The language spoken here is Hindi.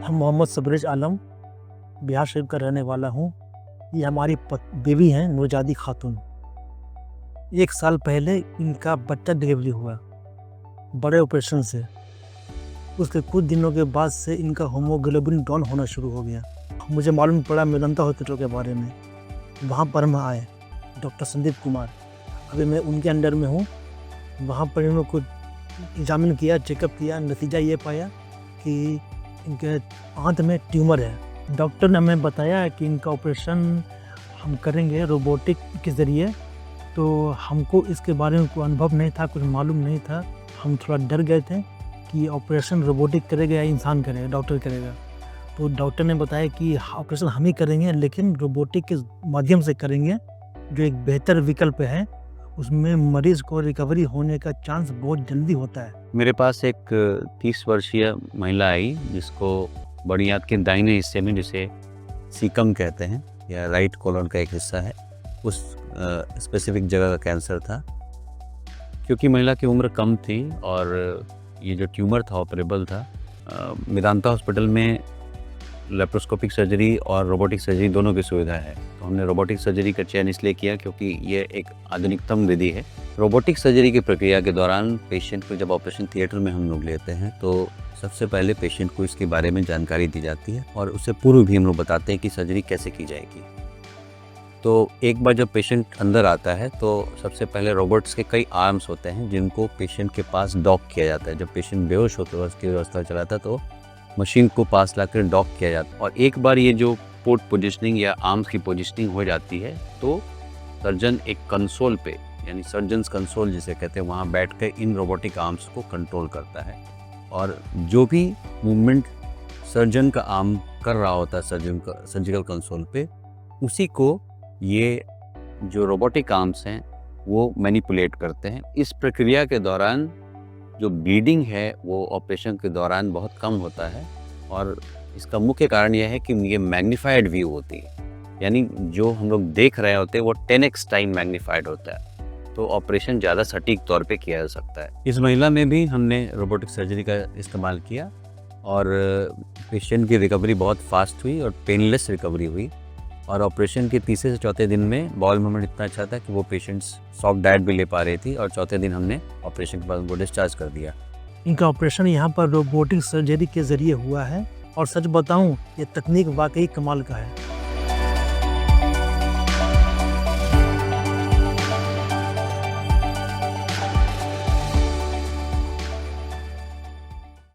हम मोहम्मद सबरेज आलम बिहार शरीफ का रहने वाला हूँ। ये हमारी बेबी हैं नौजादी खातून। 1 साल पहले इनका बच्चा डिलीवरी हुआ बड़े ऑपरेशन से। उसके कुछ दिनों के बाद से इनका हीमोग्लोबिन डाउन होना शुरू हो गया। मुझे मालूम पड़ा मेदांता हॉस्पिटल के बारे में। वहाँ पर हम आए, डॉक्टर संदीप कुमार, अभी मैं उनके अंडर में हूँ। वहाँ पर इन्होंने कुछ एग्जामिन किया, चेकअप किया, नतीजा ये पाया कि इनके आंत में ट्यूमर है। डॉक्टर ने हमें बताया कि इनका ऑपरेशन हम करेंगे रोबोटिक के ज़रिए। तो हमको इसके बारे में कोई अनुभव नहीं था, कुछ मालूम नहीं था। हम थोड़ा डर गए थे कि ऑपरेशन रोबोटिक करेगा या इंसान करेगा, डॉक्टर करेगा। तो डॉक्टर ने बताया कि ऑपरेशन हम ही करेंगे, लेकिन रोबोटिक के माध्यम से करेंगे, जो एक बेहतर विकल्प है। उसमें मरीज़ को रिकवरी होने का चांस बहुत जल्दी होता है। मेरे पास एक 30 वर्षीय महिला आई जिसको बड़ी आंत के दाहिने हिस्से में, जिसे सीकम कहते हैं या राइट कोलन का एक हिस्सा है, उस स्पेसिफिक जगह का कैंसर था। क्योंकि महिला की उम्र कम थी और ये जो ट्यूमर था ऑपरेबल था, मेदांता हॉस्पिटल में लेप्रोस्कोपिक सर्जरी और रोबोटिक सर्जरी दोनों की सुविधा है। तो हमने रोबोटिक सर्जरी का चयन इसलिए किया क्योंकि ये एक आधुनिकतम विधि है। रोबोटिक सर्जरी की प्रक्रिया के दौरान पेशेंट को जब ऑपरेशन थिएटर में हम लोग लेते हैं तो सबसे पहले पेशेंट को इसके बारे में जानकारी दी जाती है और उससे पूर्व भी हम लोग बताते हैं कि सर्जरी कैसे की जाएगी। तो एक बार जब पेशेंट अंदर आता है तो सबसे पहले रोबोट्स के कई आर्म्स होते हैं जिनको पेशेंट के पास डॉक किया जाता है। जब पेशेंट बेहोश होता है, उसकी व्यवस्था चलाता है, तो मशीन को पास लाकर डॉक किया जाता है। और एक बार ये जो पोर्ट पोजिशनिंग या आर्म्स की पोजिशनिंग हो जाती है तो सर्जन एक कंसोल पे, यानी सर्जन्स कंसोल जिसे कहते हैं, वहाँ बैठ कर इन रोबोटिक आर्म्स को कंट्रोल करता है। और जो भी मूवमेंट सर्जन का आर्म कर रहा होता है सर्जिकल कंसोल पे, उसी को ये जो रोबोटिक आर्म्स हैं वो मैनिपुलेट करते हैं। इस प्रक्रिया के दौरान जो ब्लीडिंग है वो ऑपरेशन के दौरान बहुत कम होता है और इसका मुख्य कारण यह है कि ये मैग्नीफाइड व्यू होती है, यानी जो हम लोग देख रहे होते हैं वो 10x टाइम मैग्नीफाइड होता है, तो ऑपरेशन ज़्यादा सटीक तौर पे किया जा सकता है। इस महिला में भी हमने रोबोटिक सर्जरी का इस्तेमाल किया और पेशेंट की रिकवरी बहुत फास्ट हुई और पेनलेस रिकवरी हुई। और ऑपरेशन के तीसरे से चौथे दिन में बॉल मूवमेंट इतना अच्छा था कि वो पेशेंट्स सॉफ्ट डाइट भी ले पा रही थी और चौथे दिन हमने ऑपरेशन के बाद उनको डिस्चार्ज कर दिया। इनका ऑपरेशन यहाँ पर रोबोटिक सर्जरी के ज़रिए हुआ है और सच बताऊँ, ये तकनीक वाकई कमाल का है।